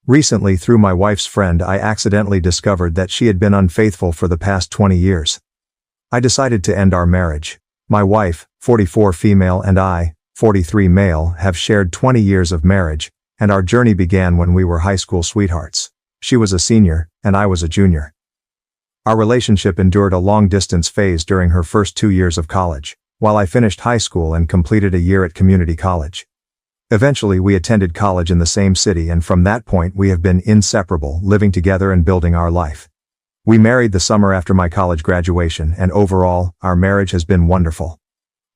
Recently, through my wife's friend, I accidentally discovered that she had been unfaithful for the past 20 years. I decided to end our marriage. My wife, 44 female, and I, 43 male, have shared 20 years of marriage, and our journey began when we were high school sweethearts. She was a senior, and I was a junior. Our relationship endured a long-distance phase during her first 2 years of college, while I finished high school and completed a year at community college. Eventually, we attended college in the same city, and from that point we have been inseparable, living together and building our life. We married the summer after my college graduation, and overall, our marriage has been wonderful.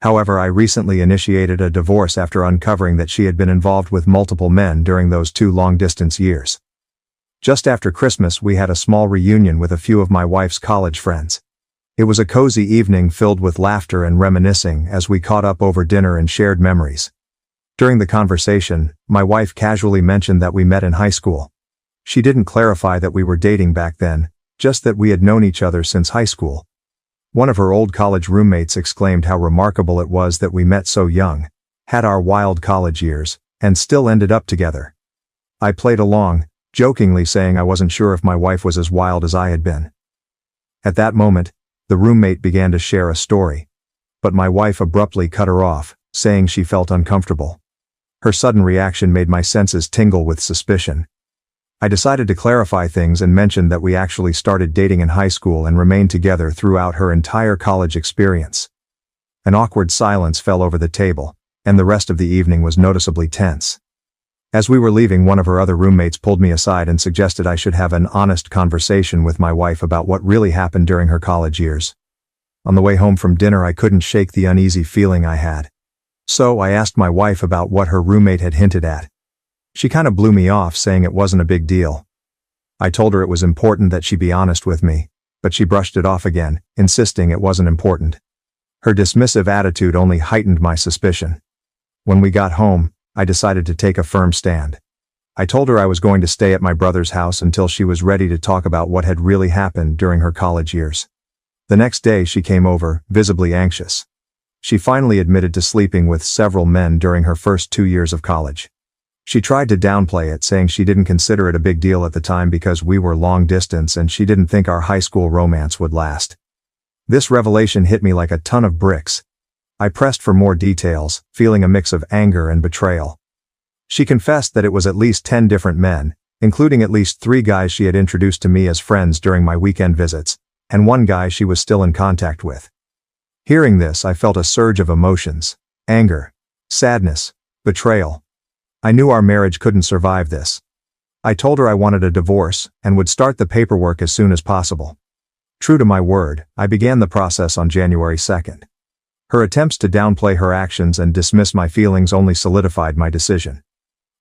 However, I recently initiated a divorce after uncovering that she had been involved with multiple men during those 2 long-distance years. Just after Christmas, we had a small reunion with a few of my wife's college friends. It was a cozy evening filled with laughter and reminiscing as we caught up over dinner and shared memories. During the conversation, my wife casually mentioned that we met in high school. She didn't clarify that we were dating back then, just that we had known each other since high school. One of her old college roommates exclaimed how remarkable it was that we met so young, had our wild college years, and still ended up together. I played along, jokingly saying I wasn't sure if my wife was as wild as I had been. At that moment, the roommate began to share a story, but my wife abruptly cut her off, saying she felt uncomfortable. Her sudden reaction made my senses tingle with suspicion. I decided to clarify things and mentioned that we actually started dating in high school and remained together throughout her entire college experience. An awkward silence fell over the table, and the rest of the evening was noticeably tense. As we were leaving, one of her other roommates pulled me aside and suggested I should have an honest conversation with my wife about what really happened during her college years. On the way home from dinner, I couldn't shake the uneasy feeling I had. So I asked my wife about what her roommate had hinted at. She kind of blew me off, saying it wasn't a big deal. I told her it was important that she be honest with me, but she brushed it off again, insisting it wasn't important. Her dismissive attitude only heightened my suspicion. When we got home, I decided to take a firm stand. I told her I was going to stay at my brother's house until she was ready to talk about what had really happened during her college years. The next day she came over, visibly anxious. She finally admitted to sleeping with several men during her first 2 years of college. She tried to downplay it, saying she didn't consider it a big deal at the time because we were long distance and she didn't think our high school romance would last. This revelation hit me like a ton of bricks. I pressed for more details, feeling a mix of anger and betrayal. She confessed that it was at least 10 different men, including at least 3 guys she had introduced to me as friends during my weekend visits, and 1 guy she was still in contact with. Hearing this, I felt a surge of emotions: anger, sadness, betrayal. I knew our marriage couldn't survive this. I told her I wanted a divorce and would start the paperwork as soon as possible. True to my word, I began the process on January 2nd. Her attempts to downplay her actions and dismiss my feelings only solidified my decision.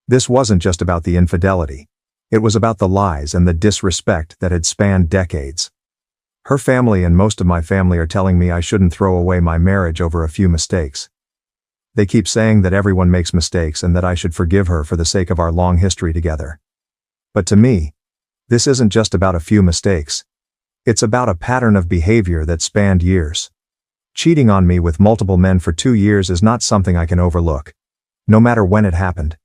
This wasn't just about the infidelity. It was about the lies and the disrespect that had spanned decades. Her family and most of my family are telling me I shouldn't throw away my marriage over a few mistakes. They keep saying that everyone makes mistakes and that I should forgive her for the sake of our long history together. But to me, this isn't just about a few mistakes. It's about a pattern of behavior that spanned years. Cheating on me with multiple men for 2 years is not something I can overlook, no matter when it happened.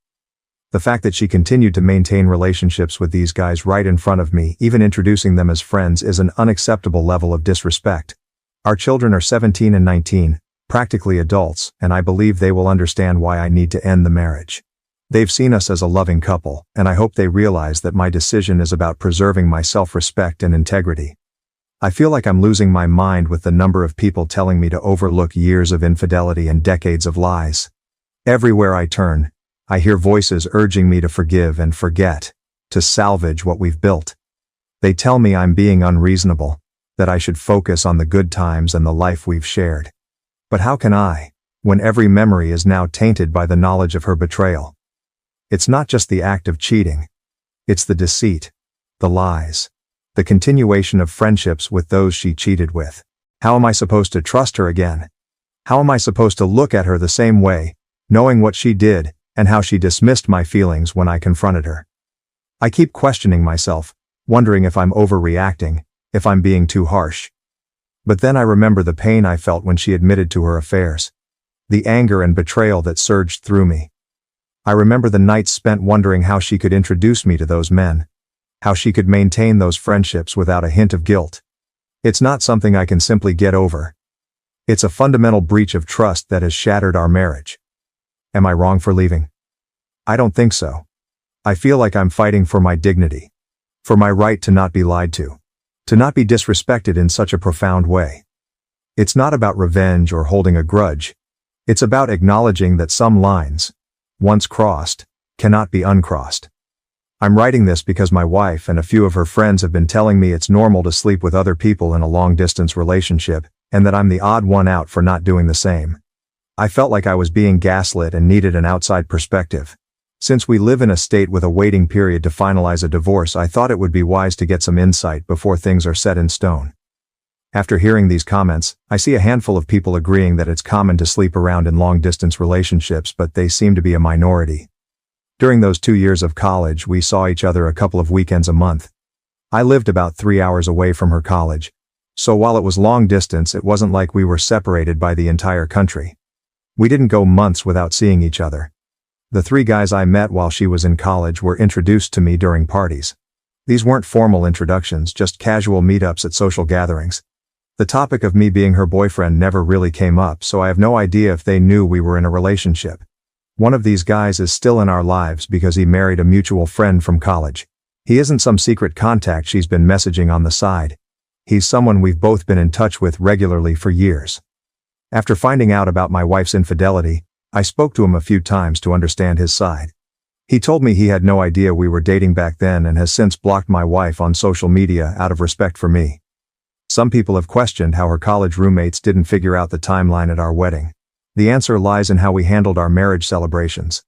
The fact that she continued to maintain relationships with these guys right in front of me, even introducing them as friends, is an unacceptable level of disrespect. Our children are 17 and 19, practically adults, and I believe they will understand why I need to end the marriage. They've seen us as a loving couple, and I hope they realize that my decision is about preserving my self-respect and integrity. I feel like I'm losing my mind with the number of people telling me to overlook years of infidelity and decades of lies. Everywhere I turn, I hear voices urging me to forgive and forget, to salvage what we've built. They tell me I'm being unreasonable, that I should focus on the good times and the life we've shared. But how can I, when every memory is now tainted by the knowledge of her betrayal? It's not just the act of cheating. It's the deceit, the lies, the continuation of friendships with those she cheated with. How am I supposed to trust her again? How am I supposed to look at her the same way, knowing what she did, and how she dismissed my feelings when I confronted her? I keep questioning myself, wondering if I'm overreacting, if I'm being too harsh. But then I remember the pain I felt when she admitted to her affairs. The anger and betrayal that surged through me. I remember the nights spent wondering how she could introduce me to those men. How she could maintain those friendships without a hint of guilt. It's not something I can simply get over. It's a fundamental breach of trust that has shattered our marriage. Am I wrong for leaving? I don't think so. I feel like I'm fighting for my dignity. For my right to not be lied to. To not be disrespected in such a profound way. It's not about revenge or holding a grudge. It's about acknowledging that some lines, once crossed, cannot be uncrossed. I'm writing this because my wife and a few of her friends have been telling me it's normal to sleep with other people in a long-distance relationship, and that I'm the odd one out for not doing the same. I felt like I was being gaslit and needed an outside perspective. Since we live in a state with a waiting period to finalize a divorce, I thought it would be wise to get some insight before things are set in stone. After hearing these comments, I see a handful of people agreeing that it's common to sleep around in long-distance relationships, but they seem to be a minority. During those 2 years of college, we saw each other a couple of weekends a month. I lived about 3 hours away from her college, so while it was long distance, it wasn't like we were separated by the entire country. We didn't go months without seeing each other. The 3 guys I met while she was in college were introduced to me during parties. These weren't formal introductions, just casual meetups at social gatherings. The topic of me being her boyfriend never really came up, so I have no idea if they knew we were in a relationship. One of these guys is still in our lives because he married a mutual friend from college. He isn't some secret contact she's been messaging on the side. He's someone we've both been in touch with regularly for years. After finding out about my wife's infidelity, I spoke to him a few times to understand his side. He told me he had no idea we were dating back then and has since blocked my wife on social media out of respect for me. Some people have questioned how her college roommates didn't figure out the timeline at our wedding. The answer lies in how we handled our marriage celebrations.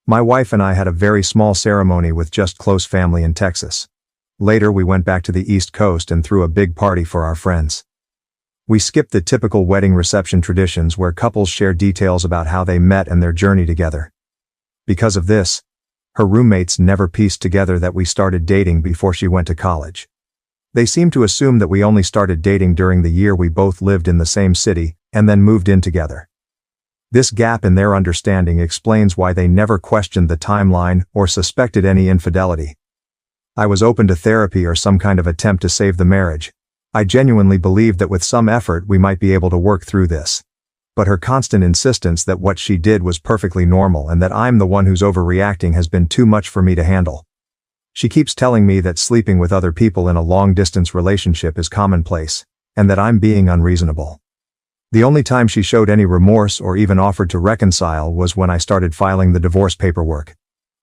My wife and I had a very small ceremony with just close family in Texas. Later we went back to the East Coast and threw a big party for our friends. We skipped the typical wedding reception traditions where couples share details about how they met and their journey together. Because of this, her roommates never pieced together that we started dating before she went to college. They seemed to assume that we only started dating during the year we both lived in the same city and then moved in together. This gap in their understanding explains why they never questioned the timeline or suspected any infidelity. I was open to therapy or some kind of attempt to save the marriage. I genuinely believed that with some effort we might be able to work through this. But her constant insistence that what she did was perfectly normal and that I'm the one who's overreacting has been too much for me to handle. She keeps telling me that sleeping with other people in a long-distance relationship is commonplace, and that I'm being unreasonable. The only time she showed any remorse or even offered to reconcile was when I started filing the divorce paperwork.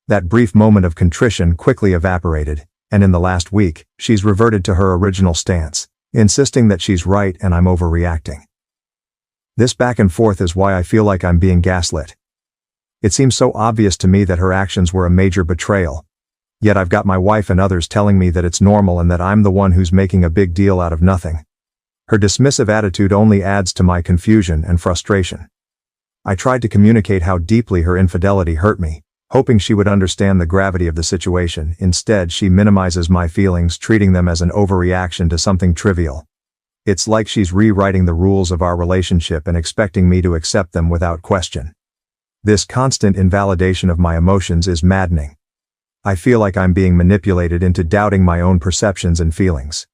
That brief moment of contrition quickly evaporated, and in the last week, she's reverted to her original stance, insisting that she's right and I'm overreacting. This back and forth is why I feel like I'm being gaslit. It seems so obvious to me that her actions were a major betrayal. Yet I've got my wife and others telling me that it's normal and that I'm the one who's making a big deal out of nothing. Her dismissive attitude only adds to my confusion and frustration. I tried to communicate how deeply her infidelity hurt me, hoping she would understand the gravity of the situation. Instead, she minimizes my feelings, treating them as an overreaction to something trivial. It's like she's rewriting the rules of our relationship and expecting me to accept them without question. This constant invalidation of my emotions is maddening. I feel like I'm being manipulated into doubting my own perceptions and feelings.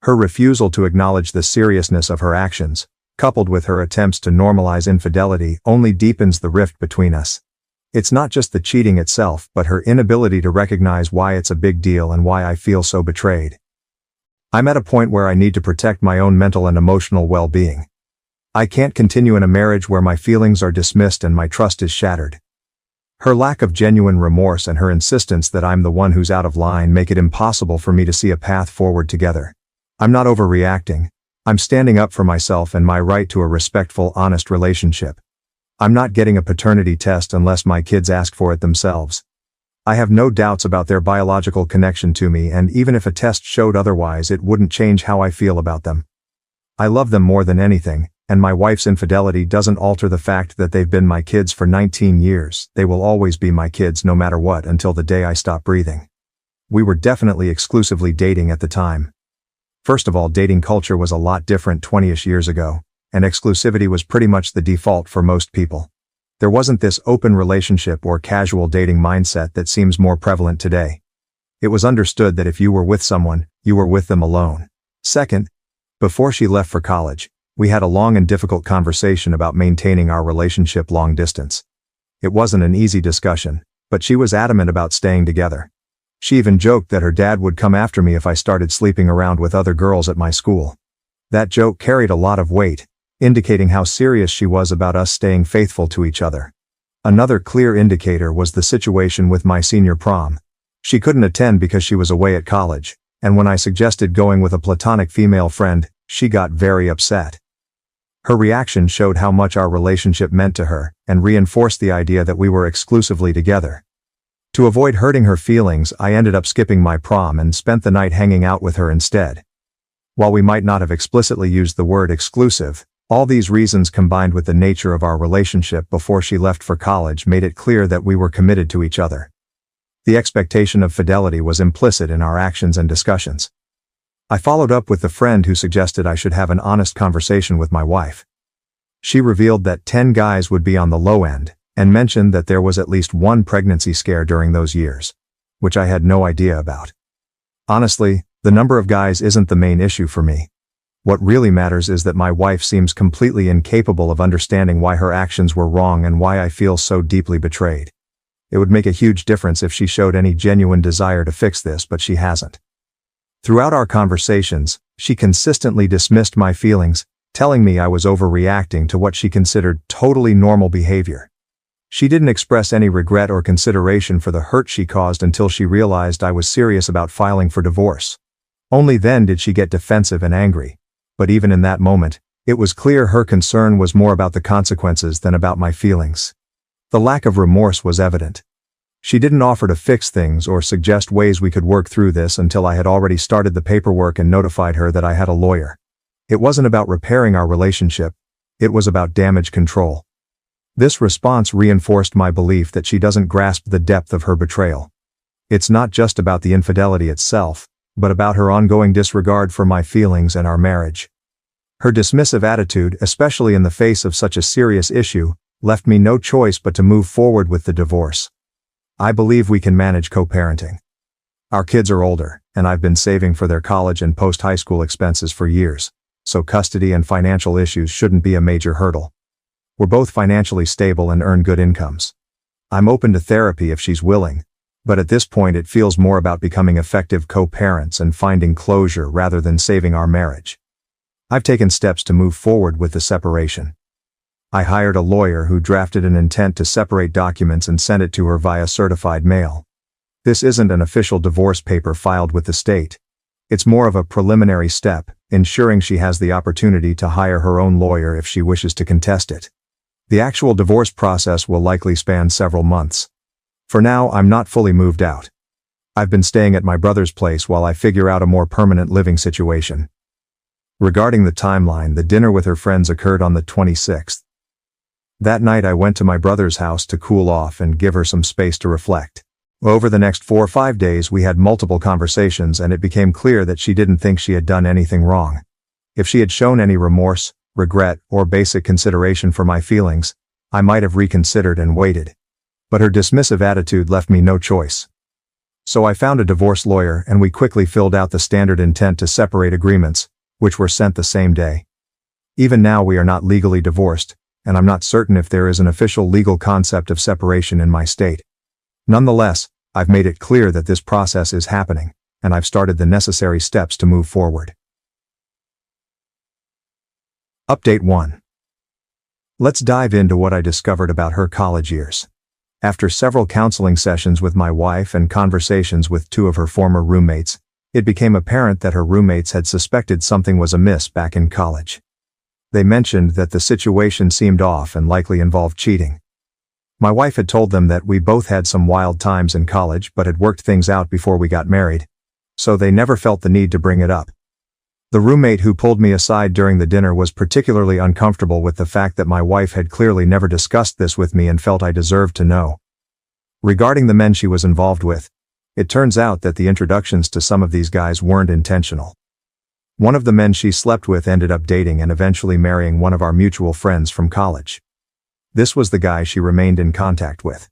Her refusal to acknowledge the seriousness of her actions, coupled with her attempts to normalize infidelity, only deepens the rift between us. It's not just the cheating itself, but her inability to recognize why it's a big deal and why I feel so betrayed. I'm at a point where I need to protect my own mental and emotional well-being. I can't continue in a marriage where my feelings are dismissed and my trust is shattered. Her lack of genuine remorse and her insistence that I'm the one who's out of line make it impossible for me to see a path forward together. I'm not overreacting. I'm standing up for myself and my right to a respectful, honest relationship. I'm not getting a paternity test unless my kids ask for it themselves. I have no doubts about their biological connection to me, and even if a test showed otherwise, it wouldn't change how I feel about them. I love them more than anything, and my wife's infidelity doesn't alter the fact that they've been my kids for 19 years. They will always be my kids no matter what until the day I stop breathing. We were definitely exclusively dating at the time. First of all, dating culture was a lot different 20-ish years ago, and exclusivity was pretty much the default for most people. There wasn't this open relationship or casual dating mindset that seems more prevalent today. It was understood that if you were with someone, you were with them alone. Second, before she left for college, we had a long and difficult conversation about maintaining our relationship long distance. It wasn't an easy discussion, but she was adamant about staying together. She even joked that her dad would come after me if I started sleeping around with other girls at my school. That joke carried a lot of weight, indicating how serious she was about us staying faithful to each other. Another clear indicator was the situation with my senior prom. She couldn't attend because she was away at college, and when I suggested going with a platonic female friend, she got very upset. Her reaction showed how much our relationship meant to her, and reinforced the idea that we were exclusively together. To avoid hurting her feelings, I ended up skipping my prom and spent the night hanging out with her instead. While we might not have explicitly used the word exclusive, all these reasons combined with the nature of our relationship before she left for college made it clear that we were committed to each other. The expectation of fidelity was implicit in our actions and discussions. I followed up with the friend who suggested I should have an honest conversation with my wife. She revealed that 10 guys would be on the low end, and mentioned that there was at least one pregnancy scare during those years, which I had no idea about. Honestly, the number of guys isn't the main issue for me. What really matters is that my wife seems completely incapable of understanding why her actions were wrong and why I feel so deeply betrayed. It would make a huge difference if she showed any genuine desire to fix this, but she hasn't. Throughout our conversations, she consistently dismissed my feelings, telling me I was overreacting to what she considered totally normal behavior. She didn't express any regret or consideration for the hurt she caused until she realized I was serious about filing for divorce. Only then did she get defensive and angry. But even in that moment, it was clear her concern was more about the consequences than about my feelings. The lack of remorse was evident. She didn't offer to fix things or suggest ways we could work through this until I had already started the paperwork and notified her that I had a lawyer. It wasn't about repairing our relationship, it was about damage control. This response reinforced my belief that she doesn't grasp the depth of her betrayal. It's not just about the infidelity itself, but about her ongoing disregard for my feelings and our marriage. Her dismissive attitude, especially in the face of such a serious issue, left me no choice but to move forward with the divorce. I believe we can manage co-parenting. Our kids are older, and I've been saving for their college and post-high school expenses for years, so custody and financial issues shouldn't be a major hurdle. We're both financially stable and earn good incomes. I'm open to therapy if she's willing, but at this point it feels more about becoming effective co-parents and finding closure rather than saving our marriage. I've taken steps to move forward with the separation. I hired a lawyer who drafted an intent to separate documents and sent it to her via certified mail. This isn't an official divorce paper filed with the state. It's more of a preliminary step, ensuring she has the opportunity to hire her own lawyer if she wishes to contest it. The actual divorce process will likely span several months. For now, I'm not fully moved out. I've been staying at my brother's place while I figure out a more permanent living situation. Regarding the timeline, the dinner with her friends occurred on the 26th. That night I went to my brother's house to cool off and give her some space to reflect. Over the next 4 or 5 days we had multiple conversations and it became clear that she didn't think she had done anything wrong. If she had shown any remorse, regret, or basic consideration for my feelings, I might have reconsidered and waited. But her dismissive attitude left me no choice. So I found a divorce lawyer and we quickly filled out the standard intent to separate agreements, which were sent the same day. Even now we are not legally divorced, and I'm not certain if there is an official legal concept of separation in my state. Nonetheless, I've made it clear that this process is happening, and I've started the necessary steps to move forward. Update 1. Let's dive into what I discovered about her college years. After several counseling sessions with my wife and conversations with 2 of her former roommates, it became apparent that her roommates had suspected something was amiss back in college. They mentioned that the situation seemed off and likely involved cheating. My wife had told them that we both had some wild times in college but had worked things out before we got married, so they never felt the need to bring it up. The roommate who pulled me aside during the dinner was particularly uncomfortable with the fact that my wife had clearly never discussed this with me and felt I deserved to know. Regarding the men she was involved with, it turns out that the introductions to some of these guys weren't intentional. One of the men she slept with ended up dating and eventually marrying one of our mutual friends from college. This was the guy she remained in contact with.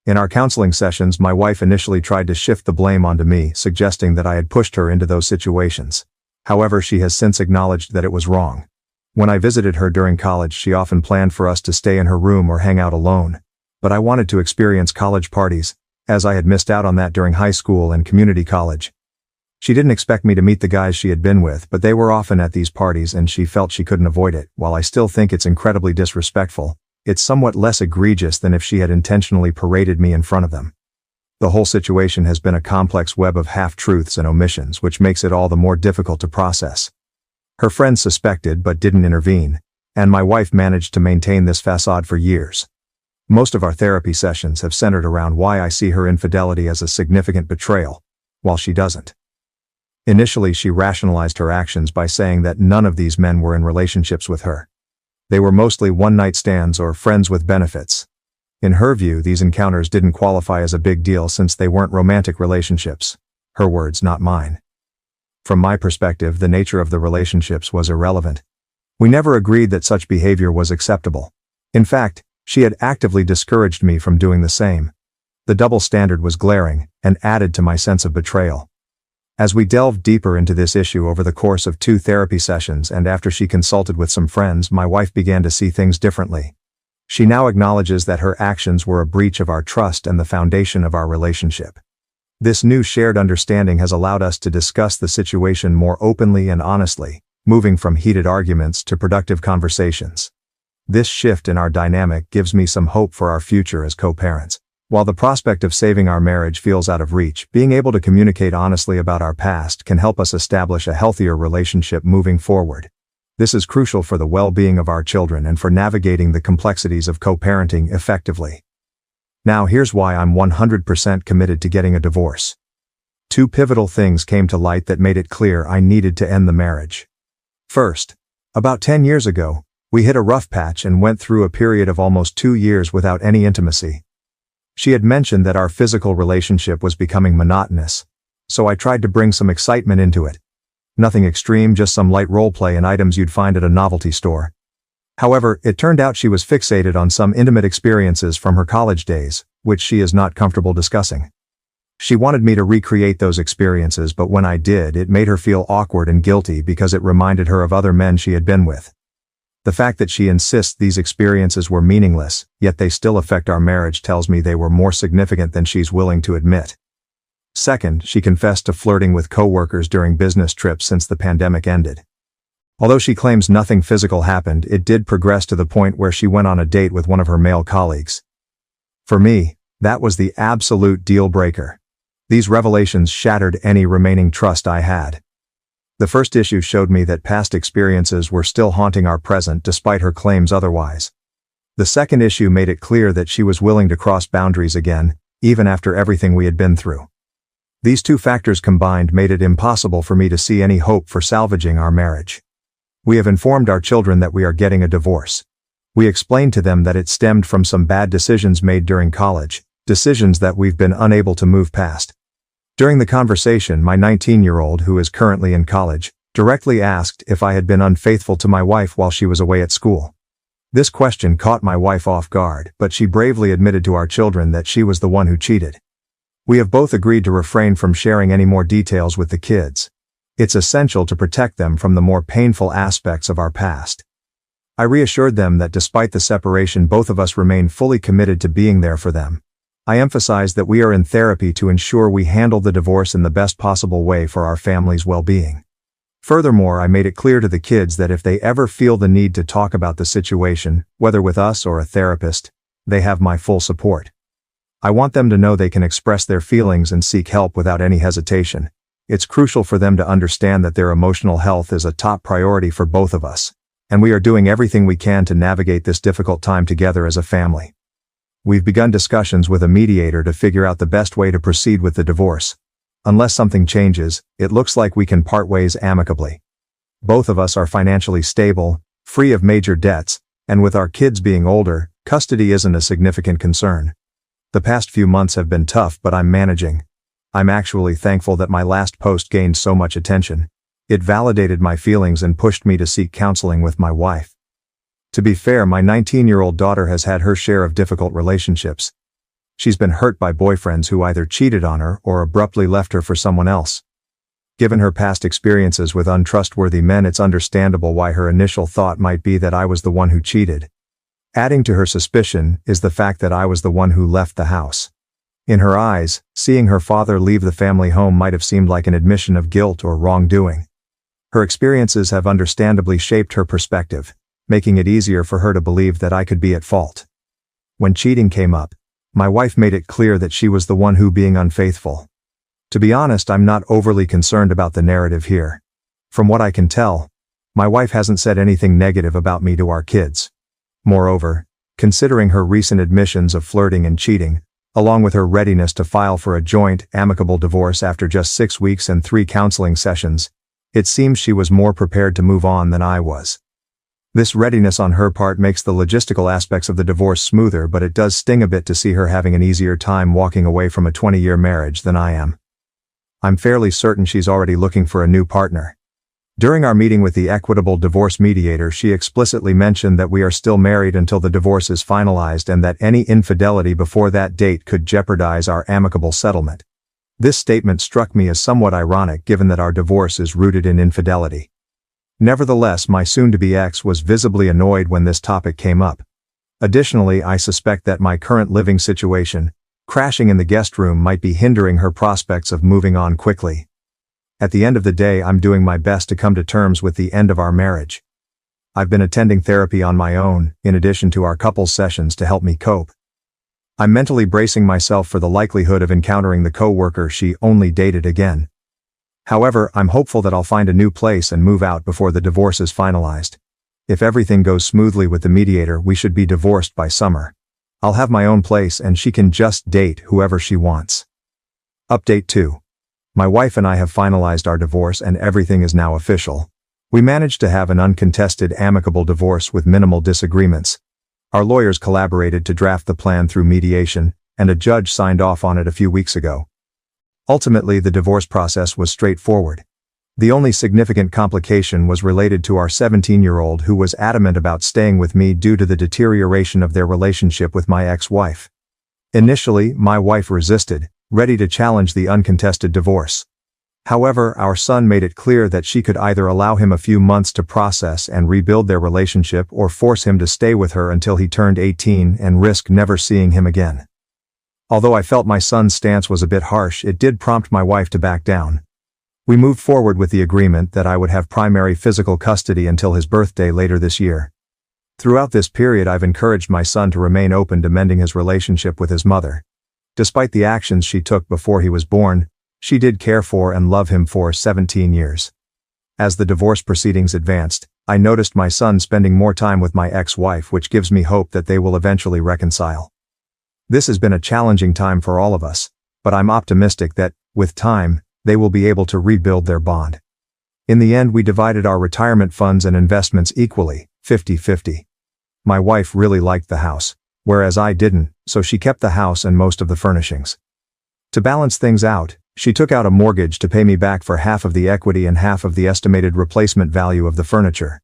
In our counseling sessions, my wife initially tried to shift the blame onto me, suggesting that I had pushed her into those situations. However, she has since acknowledged that it was wrong. When I visited her during college, she often planned for us to stay in her room or hang out alone. But I wanted to experience college parties, as I had missed out on that during high school and community college. She didn't expect me to meet the guys she had been with, but they were often at these parties and she felt she couldn't avoid it. While I still think it's incredibly disrespectful, it's somewhat less egregious than if she had intentionally paraded me in front of them. The whole situation has been a complex web of half-truths and omissions, which makes it all the more difficult to process. Her friends suspected but didn't intervene, and my wife managed to maintain this facade for years. Most of our therapy sessions have centered around why I see her infidelity as a significant betrayal, while she doesn't. Initially, she rationalized her actions by saying that none of these men were in relationships with her. They were mostly one-night stands or friends with benefits. In her view, these encounters didn't qualify as a big deal since they weren't romantic relationships. Her words, not mine. From my perspective, the nature of the relationships was irrelevant. We never agreed that such behavior was acceptable. In fact, she had actively discouraged me from doing the same. The double standard was glaring, and added to my sense of betrayal. As we delved deeper into this issue over the course of 2 therapy sessions and after she consulted with some friends, my wife began to see things differently. She now acknowledges that her actions were a breach of our trust and the foundation of our relationship. This new shared understanding has allowed us to discuss the situation more openly and honestly, moving from heated arguments to productive conversations. This shift in our dynamic gives me some hope for our future as co-parents. While the prospect of saving our marriage feels out of reach, being able to communicate honestly about our past can help us establish a healthier relationship moving forward. This is crucial for the well-being of our children and for navigating the complexities of co-parenting effectively. Now here's why I'm 100% committed to getting a divorce. 2 pivotal things came to light that made it clear I needed to end the marriage. First, about 10 years ago, we hit a rough patch and went through a period of almost 2 years without any intimacy. She had mentioned that our physical relationship was becoming monotonous, so I tried to bring some excitement into it. Nothing extreme, just some light roleplay and items you'd find at a novelty store. However, it turned out she was fixated on some intimate experiences from her college days, which she is not comfortable discussing. She wanted me to recreate those experiences, but when I did, it made her feel awkward and guilty because it reminded her of other men she had been with. The fact that she insists these experiences were meaningless, yet they still affect our marriage, tells me they were more significant than she's willing to admit. Second, she confessed to flirting with coworkers during business trips since the pandemic ended. Although she claims nothing physical happened, it did progress to the point where she went on a date with one of her male colleagues. For me, that was the absolute deal breaker. These revelations shattered any remaining trust I had. The first issue showed me that past experiences were still haunting our present despite her claims otherwise. The second issue made it clear that she was willing to cross boundaries again, even after everything we had been through. These 2 factors combined made it impossible for me to see any hope for salvaging our marriage. We have informed our children that we are getting a divorce. We explained to them that it stemmed from some bad decisions made during college, decisions that we've been unable to move past. During the conversation, my 19-year-old, who is currently in college, directly asked if I had been unfaithful to my wife while she was away at school. This question caught my wife off guard, but she bravely admitted to our children that she was the one who cheated. We have both agreed to refrain from sharing any more details with the kids. It's essential to protect them from the more painful aspects of our past. I reassured them that despite the separation, both of us remain fully committed to being there for them. I emphasized that we are in therapy to ensure we handle the divorce in the best possible way for our family's well-being. Furthermore, I made it clear to the kids that if they ever feel the need to talk about the situation, whether with us or a therapist, they have my full support. I want them to know they can express their feelings and seek help without any hesitation. It's crucial for them to understand that their emotional health is a top priority for both of us, and we are doing everything we can to navigate this difficult time together as a family. We've begun discussions with a mediator to figure out the best way to proceed with the divorce. Unless something changes, it looks like we can part ways amicably. Both of us are financially stable, free of major debts, and with our kids being older, custody isn't a significant concern. The past few months have been tough, but I'm managing. I'm actually thankful that my last post gained so much attention. It validated my feelings and pushed me to seek counseling with my wife. To be fair, my 19-year-old daughter has had her share of difficult relationships. She's been hurt by boyfriends who either cheated on her or abruptly left her for someone else. Given her past experiences with untrustworthy men, it's understandable why her initial thought might be that I was the one who cheated. Adding to her suspicion is the fact that I was the one who left the house. In her eyes, seeing her father leave the family home might have seemed like an admission of guilt or wrongdoing. Her experiences have understandably shaped her perspective, making it easier for her to believe that I could be at fault. When cheating came up, my wife made it clear that she was the one who being unfaithful. To be honest, I'm not overly concerned about the narrative here. From what I can tell, my wife hasn't said anything negative about me to our kids. Moreover, considering her recent admissions of flirting and cheating, along with her readiness to file for a joint, amicable divorce after just 6 weeks and 3 counseling sessions, it seems she was more prepared to move on than I was. This readiness on her part makes the logistical aspects of the divorce smoother, but it does sting a bit to see her having an easier time walking away from a 20-year marriage than I am. I'm fairly certain she's already looking for a new partner. During our meeting with the equitable divorce mediator, she explicitly mentioned that we are still married until the divorce is finalized and that any infidelity before that date could jeopardize our amicable settlement. This statement struck me as somewhat ironic given that our divorce is rooted in infidelity. Nevertheless, my soon-to-be ex was visibly annoyed when this topic came up. Additionally, I suspect that my current living situation, crashing in the guest room, might be hindering her prospects of moving on quickly. At the end of the day, I'm doing my best to come to terms with the end of our marriage. I've been attending therapy on my own, in addition to our couples sessions to help me cope. I'm mentally bracing myself for the likelihood of encountering the co-worker she only dated again. However, I'm hopeful that I'll find a new place and move out before the divorce is finalized. If everything goes smoothly with the mediator, we should be divorced by summer. I'll have my own place and she can just date whoever she wants. Update 2. My wife and I have finalized our divorce and everything is now official. We managed to have an uncontested, amicable divorce with minimal disagreements. Our lawyers collaborated to draft the plan through mediation, and a judge signed off on it a few weeks ago. Ultimately, the divorce process was straightforward. The only significant complication was related to our 17-year-old who was adamant about staying with me due to the deterioration of their relationship with my ex-wife. Initially, my wife resisted, ready to challenge the uncontested divorce. However, our son made it clear that she could either allow him a few months to process and rebuild their relationship or force him to stay with her until he turned 18 and risk never seeing him again. Although I felt my son's stance was a bit harsh, it did prompt my wife to back down. We moved forward with the agreement that I would have primary physical custody until his birthday later this year. Throughout this period, I've encouraged my son to remain open to mending his relationship with his mother. Despite the actions she took before he was born, she did care for and love him for 17 years. As the divorce proceedings advanced, I noticed my son spending more time with my ex-wife, which gives me hope that they will eventually reconcile. This has been a challenging time for all of us, but I'm optimistic that, with time, they will be able to rebuild their bond. In the end, we divided our retirement funds and investments equally, 50-50. My wife really liked the house, whereas I didn't, so she kept the house and most of the furnishings. To balance things out, she took out a mortgage to pay me back for half of the equity and half of the estimated replacement value of the furniture.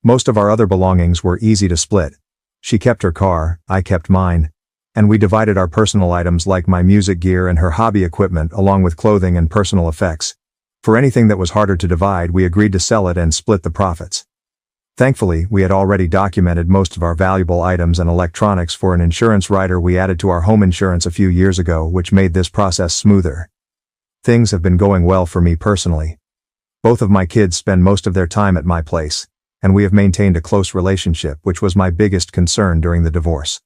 Most of our other belongings were easy to split. She kept her car, I kept mine, and we divided our personal items like my music gear and her hobby equipment along with clothing and personal effects. For anything that was harder to divide, we agreed to sell it and split the profits. Thankfully, we had already documented most of our valuable items and electronics for an insurance rider we added to our home insurance a few years ago, which made this process smoother. Things have been going well for me personally. Both of my kids spend most of their time at my place, and we have maintained a close relationship, which was my biggest concern during the divorce.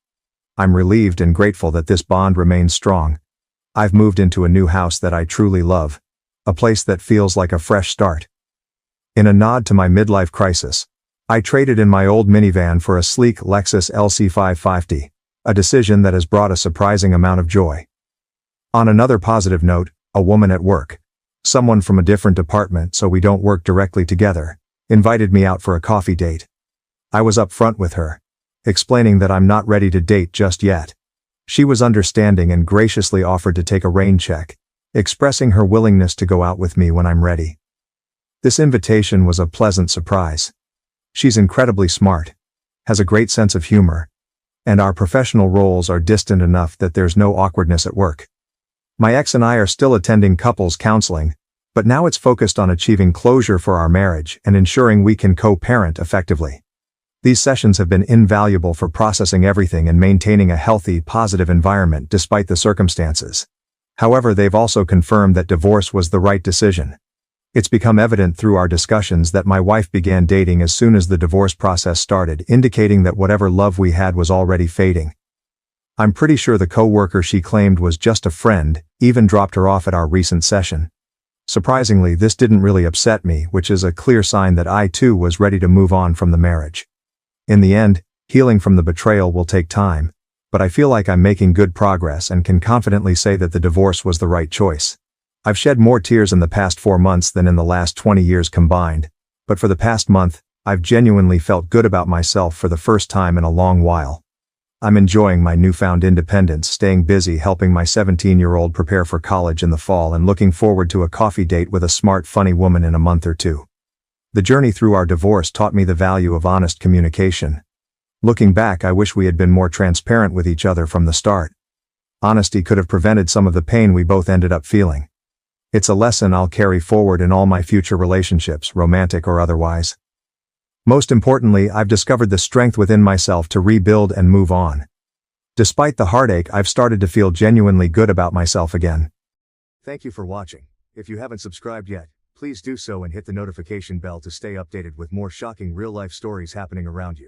I'm relieved and grateful that this bond remains strong. I've moved into a new house that I truly love, a place that feels like a fresh start. In a nod to my midlife crisis, I traded in my old minivan for a sleek Lexus LC550, a decision that has brought a surprising amount of joy. On another positive note, a woman at work, someone from a different department so we don't work directly together, invited me out for a coffee date. I was upfront with her, explaining that I'm not ready to date just yet. She was understanding and graciously offered to take a rain check, expressing her willingness to go out with me when I'm ready. This invitation was a pleasant surprise. She's incredibly smart, has a great sense of humor, and our professional roles are distant enough that there's no awkwardness at work. My ex and I are still attending couples counseling, but now it's focused on achieving closure for our marriage and ensuring we can co-parent effectively. These sessions have been invaluable for processing everything and maintaining a healthy, positive environment despite the circumstances. However, they've also confirmed that divorce was the right decision. It's become evident through our discussions that my wife began dating as soon as the divorce process started, indicating that whatever love we had was already fading. I'm pretty sure the co-worker she claimed was just a friend even dropped her off at our recent session. Surprisingly, this didn't really upset me, which is a clear sign that I too was ready to move on from the marriage. In the end, healing from the betrayal will take time, but I feel like I'm making good progress and can confidently say that the divorce was the right choice. I've shed more tears in the past 4 months than in the last 20 years combined, but for the past month, I've genuinely felt good about myself for the first time in a long while. I'm enjoying my newfound independence, staying busy helping my 17-year-old prepare for college in the fall and looking forward to a coffee date with a smart, funny woman in a month or two. The journey through our divorce taught me the value of honest communication. Looking back, I wish we had been more transparent with each other from the start. Honesty could have prevented some of the pain we both ended up feeling. It's a lesson I'll carry forward in all my future relationships, romantic or otherwise. Most importantly, I've discovered the strength within myself to rebuild and move on. Despite the heartache, I've started to feel genuinely good about myself again. Thank you for watching. If you haven't subscribed yet, please do so and hit the notification bell to stay updated with more shocking real-life stories happening around you.